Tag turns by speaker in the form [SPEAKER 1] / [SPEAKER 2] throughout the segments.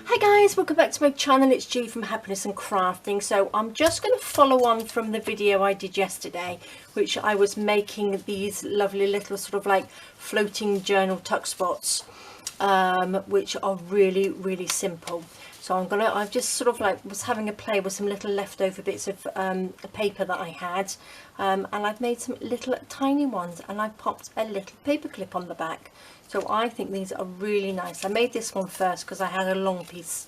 [SPEAKER 1] Hi guys, welcome back to my channel. It's G from Happiness and Crafting. So I'm just going to follow on from the video I did yesterday, which I was making these lovely little sort of like floating journal tuck spots, which are really simple. So I've just sort of like was having a play with some little leftover bits of paper that I had, and I've made some little tiny ones, and I popped a little paper clip on the back. So I think these are really nice. I made this one first because I had a long piece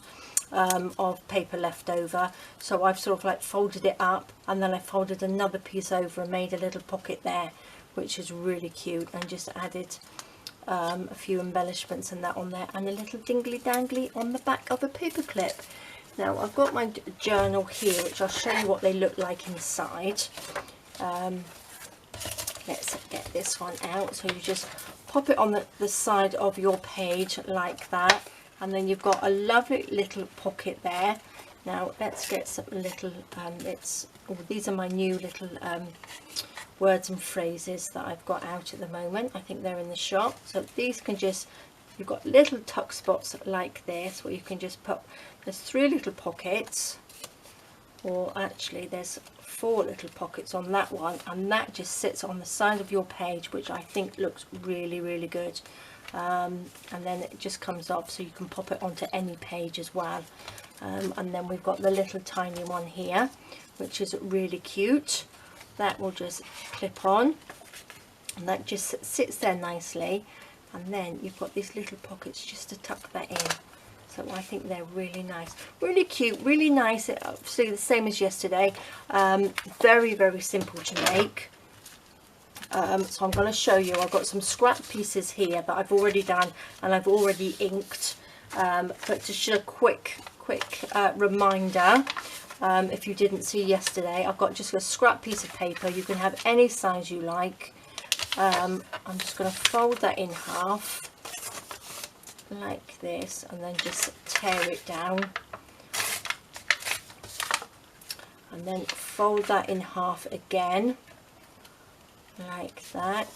[SPEAKER 1] of paper left over, so I've sort of like folded it up, and then I folded another piece over and made a little pocket there, which is really cute, and just added a few embellishments and that on there, and a little dingly dangly on the back of a paper clip. Now I've got my journal here, which I'll show you what they look like inside. Let's get this one out. So you just pop it on the side of your page like that, and then you've got a lovely little pocket there. Now let's get some little these are my new little words and phrases that I've got out at the moment. I think they're in the shop. So these can just, you've got little tuck spots like this where you can just put, there's 3 little pockets, or actually there's 4 little pockets on that one, and that just sits on the side of your page, which I think looks really good. And then it just comes off, so you can pop it onto any page as well. And then we've got the little tiny one here, which is really cute. That will just clip on, and that just sits there nicely. And then you've got these little pockets just to tuck that in. So I think they're really nice, really cute, really nice. Obviously the same as yesterday. Very simple to make. So I'm going to show you. I've got some scrap pieces here that I've already done and I've already inked. But just a quick reminder, if you didn't see yesterday, I've got just a scrap piece of paper. You can have any size you like. I'm just going to fold that in half like this, and then just tear it down, and then fold that in half again like that,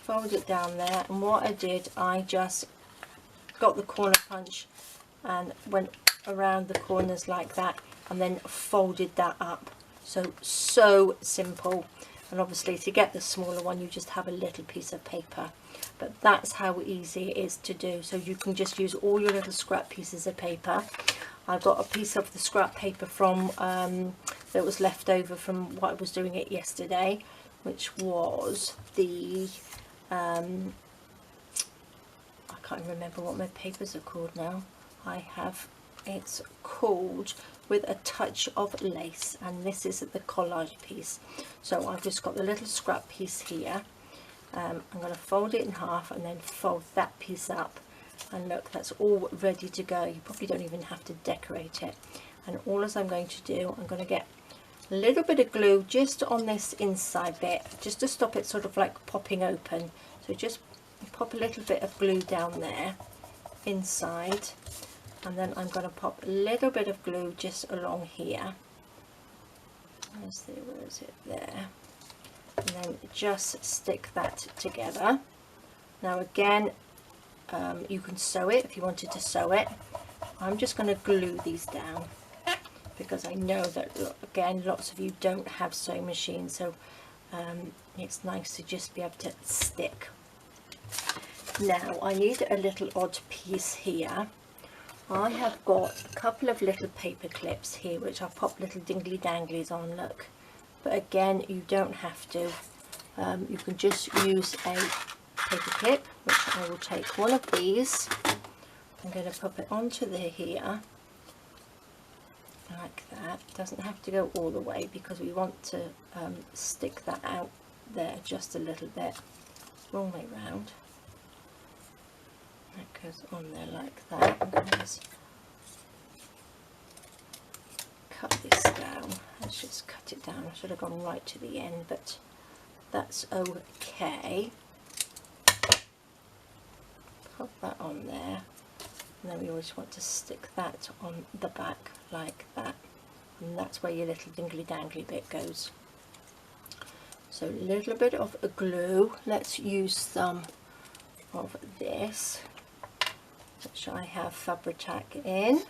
[SPEAKER 1] fold it down there. And what I did, I just got the corner punch and went around the corners like that, and then folded that up. So simple. And obviously to get the smaller one, you just have a little piece of paper, but that's how easy it is to do. So you can just use all your little scrap pieces of paper. I've got a piece of the scrap paper from that was left over from what I was doing it yesterday, which was the I can't remember what my papers are called now. It's called With a Touch of Lace, and this is the collage piece. So I've just got the little scrap piece here. I'm going to fold it in half and then fold that piece up, and look, that's all ready to go. You probably don't even have to decorate it. And all as I'm going to do, I'm going to get a little bit of glue just on this inside bit, just to stop it sort of like popping open. So just pop a little bit of glue down there inside, and then I'm going to pop a little bit of glue just along here. Where is it? There. And then just stick that together. Now again, you can sew it if you wanted to sew it. I'm just going to glue these down because I know that, again, lots of you don't have sewing machines, so it's nice to just be able to stick. Now I need a little odd piece here. I have got a couple of little paper clips here, which I've popped little dingly danglies on, look. But again, you don't have to. You can just use a paper clip, which I will take one of these. I'm going to pop it onto here like that. It doesn't have to go all the way because we want to stick that out there just a little bit. Wrong way round. That goes on there like that. I'm going to just cut this down. Let's just cut it down. I should have gone right to the end, but that's okay. Pop that on there, and then we always want to stick that on the back like that, and that's where your little dingly dangly bit goes. So a little bit of glue. Let's use some of this. which I have Fabri-Tac in.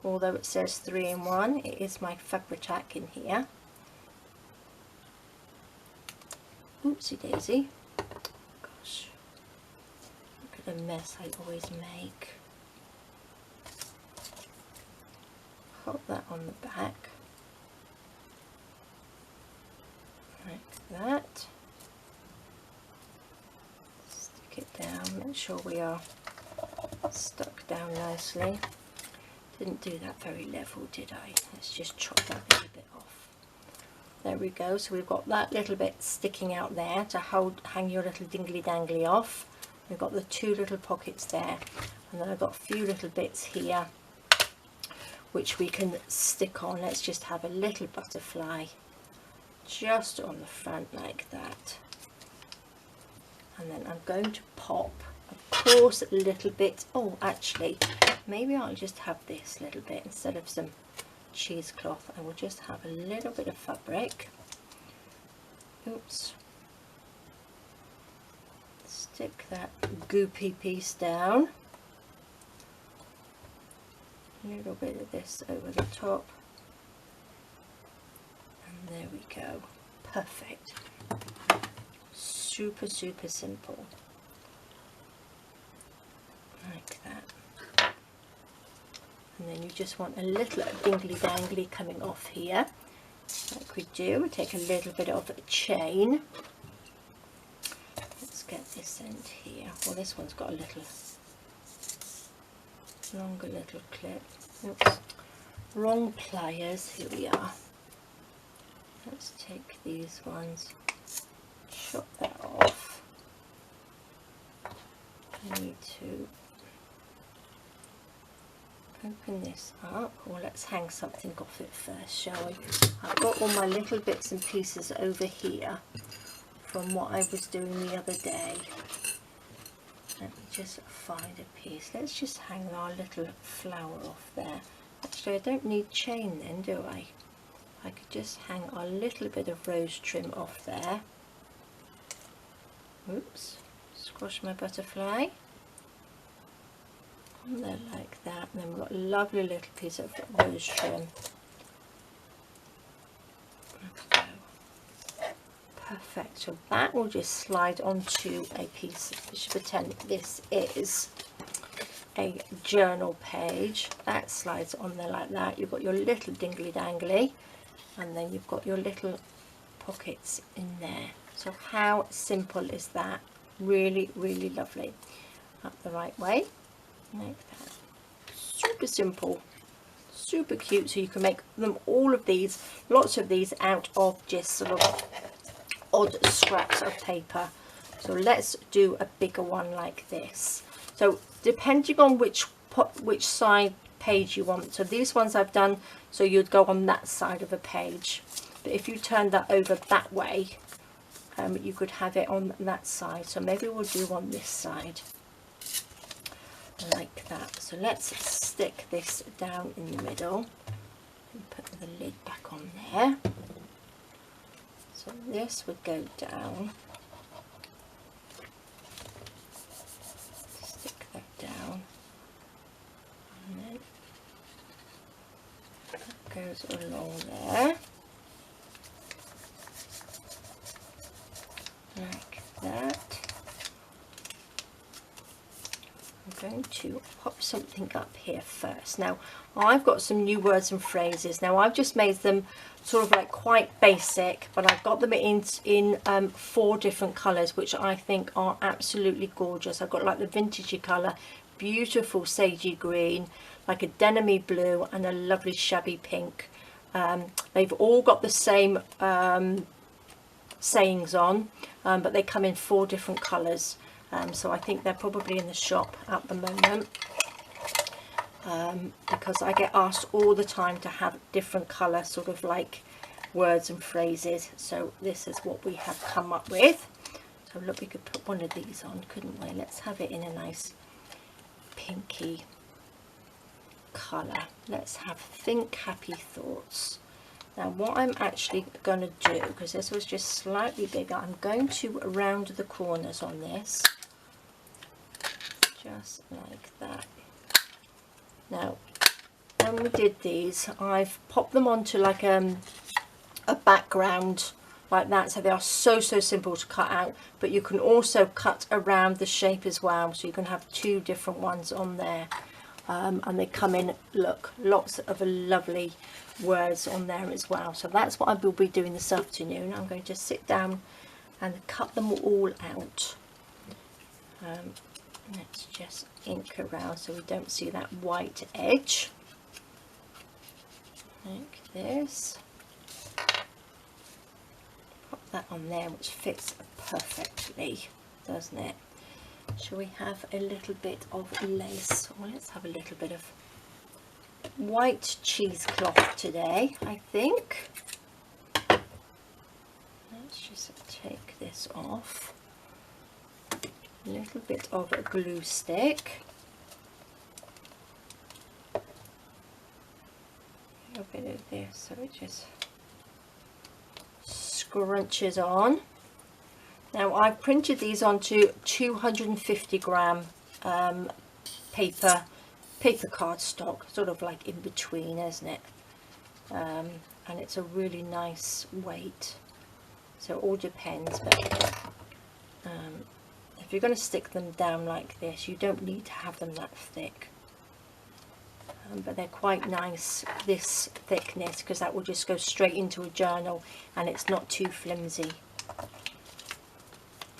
[SPEAKER 1] Although it says 3-in-1, it is my Fabri-Tac in here. Oopsie daisy. Gosh, look at the mess I always make. Pop that on the back. Like that. Stick it down, make sure we are stuck down nicely. Didn't do that very level, did I? Let's just chop that little bit off. There we go. So we've got that little bit sticking out there to hang your little dingly dangly off. We've got the 2 little pockets there, and then I've got a few little bits here which we can stick on. Let's just have a little butterfly just on the front like that, and then I'm going to pop, of course, a little bit. Oh, actually, maybe I'll just have this little bit instead of some cheesecloth. I will just have a little bit of fabric. Oops. Stick that goopy piece down. A little bit of this over the top. And there we go. Perfect. Super, super simple. Like that. And then you just want a little dingly dangly coming off here, like we do. We take a little bit of a chain. Let's get this end here. Well, this one's got a little longer little clip. Oops, wrong pliers. Here we are. Let's take these ones, chop that off. I need to open this up, or let's hang something off it first, shall we? I've got all my little bits and pieces over here from what I was doing the other day. Let me just find a piece. Let's just hang our little flower off there. Actually, I don't need chain then, do I? I could just hang a little bit of rose trim off there. Oops, squash my butterfly on there like that, and then we've got a lovely little piece of rose trim. There we go. Perfect. So that will just slide onto a piece. Just pretend this is a journal page. That slides on there like that. You've got your little dingly dangly, and then you've got your little pockets in there. So how simple is that? Really, really lovely. Up the right way, like that. Super simple, super cute. So you can make them, all of these, lots of these, out of just sort of odd scraps of paper. So let's do a bigger one like this. So depending on which side page you want. So these ones I've done so you'd go on that side of a page, but if you turn that over that way, you could have it on that side. So maybe we'll do on this side like that. So let's stick this down in the middle and put the lid back on there. So this would go down, stick that down, and then that goes along there like that. I'm going to pop something up here first. Now I've got some new words and phrases. Now I've just made them sort of like quite basic, but I've got them in 4 different colours, which I think are absolutely gorgeous. I've got like the vintagey colour, beautiful sagey green, like a denim-y blue, and a lovely shabby pink. They've all got the same sayings on, but they come in 4 different colours. So I think they're probably in the shop at the moment, because I get asked all the time to have different colour sort of like words and phrases. So this is what we have come up with. So look, we could put one of these on, couldn't we? Let's have it in a nice pinky colour. Let's have think happy thoughts. Now what I'm actually going to do, because this was just slightly bigger, I'm going to round the corners on this, just like that. Now when we did these, I've popped them onto like a background like that, so they are so simple to cut out, but you can also cut around the shape as well, so you can have two different ones on there. And they come in, look, lots of lovely words on there as well. So that's what I will be doing this afternoon. I'm going to sit down and cut them all out. Let's just ink around so we don't see that white edge, like this. Pop that on there, which fits perfectly, doesn't it? Shall we have a little bit of lace? Well, let's have a little bit of white cheesecloth today, I think. Let's just take this off. A little bit of a glue stick. A little bit of this, so it just scrunches on. Now I've printed these onto 250 gram paper cardstock, sort of like in between, isn't it? And it's a really nice weight, so it all depends. But if you're going to stick them down like this, you don't need to have them that thick. But they're quite nice, this thickness, because that will just go straight into a journal and it's not too flimsy.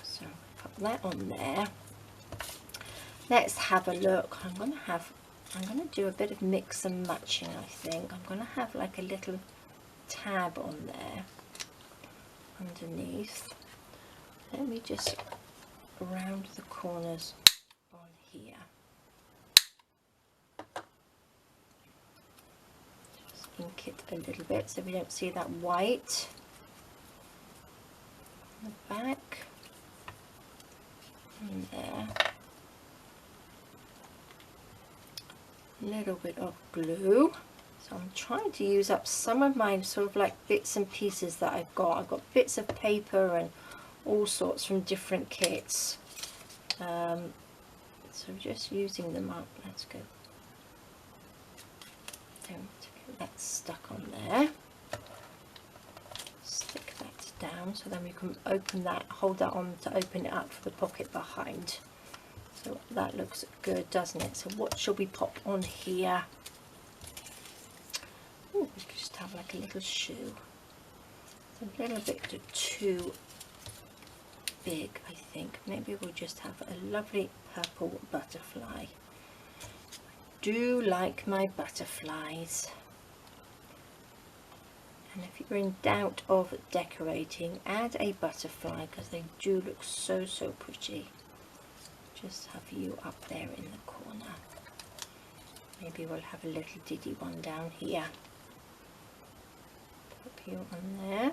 [SPEAKER 1] So put that on there. Let's have a look. I'm going to do a bit of mix and matching, I think. I'm going to have like a little tab on there underneath. Let me just round the corners on here. Just ink it a little bit so we don't see that white on the back. And there. A little bit of glue. So I'm trying to use up some of my sort of like bits and pieces that I've got. I've got bits of paper and all sorts from different kits. So just using them up. Let's go. Don't get that stuck on there. Stick that down so then we can open that, hold that on to open it up for the pocket behind. So that looks good, doesn't it? So what shall we pop on here? Oh, we could just have like a little shoe. It's a little bit too big, I think. Maybe we'll just have a lovely purple butterfly. I do like my butterflies. And if you're in doubt of decorating, add a butterfly because they do look so pretty. Just have you up there in the corner. Maybe we'll have a little diddy one down here. Pop you on there.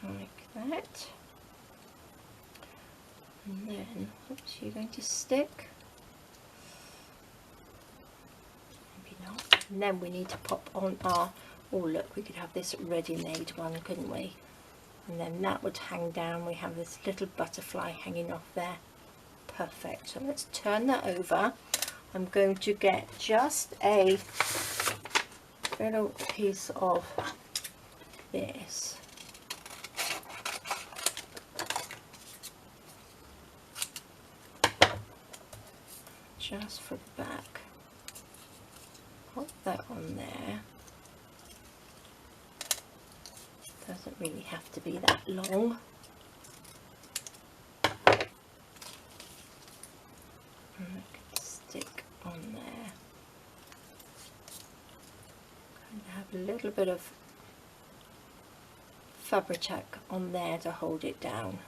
[SPEAKER 1] Like that. And then, oops, you're going to stick. Maybe not. And then we need to pop on our, oh look, we could have this ready-made one, couldn't we? And then that would hang down. We have this little butterfly hanging off there. Perfect. So let's turn that over. I'm going to get just a little piece of this. Just for the back. Pop that on there. Doesn't really have to be that long. And I can stick on there. Kind of have a little bit of Fabri-Tac on there to hold it down.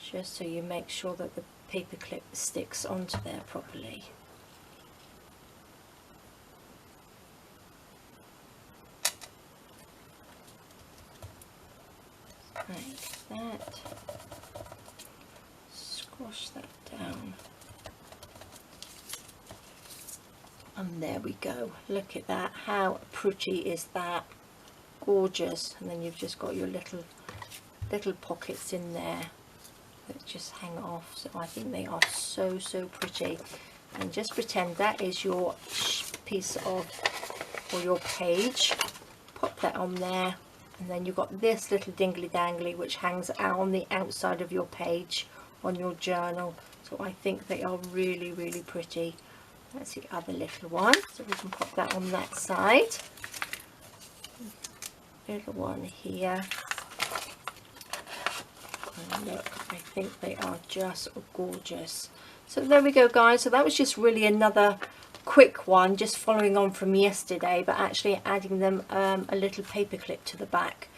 [SPEAKER 1] Just so you make sure that the paper clip sticks onto there properly. Like that. Squash that down. And there we go. Look at that. How pretty is that? Gorgeous. And then you've just got your little little pockets in there that just hang off. So I think they are so pretty. And just pretend that is your piece of, or your page. Pop that on there, and then you've got this little dingly dangly which hangs out on the outside of your page on your journal. So I think they are really pretty. That's the other little one, so we can pop that on that side. Little one here. And look, I think they are just gorgeous. So there we go, guys. So that was just really another quick one, just following on from yesterday, but actually adding them a little paper clip to the back,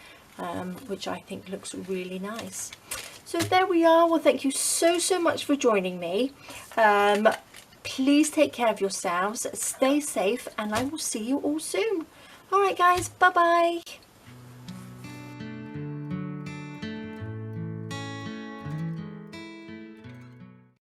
[SPEAKER 1] which I think looks really nice. So there we are. Well, thank you so much for joining me. Please take care of yourselves, stay safe, and I will see you all soon. All right, guys, bye bye.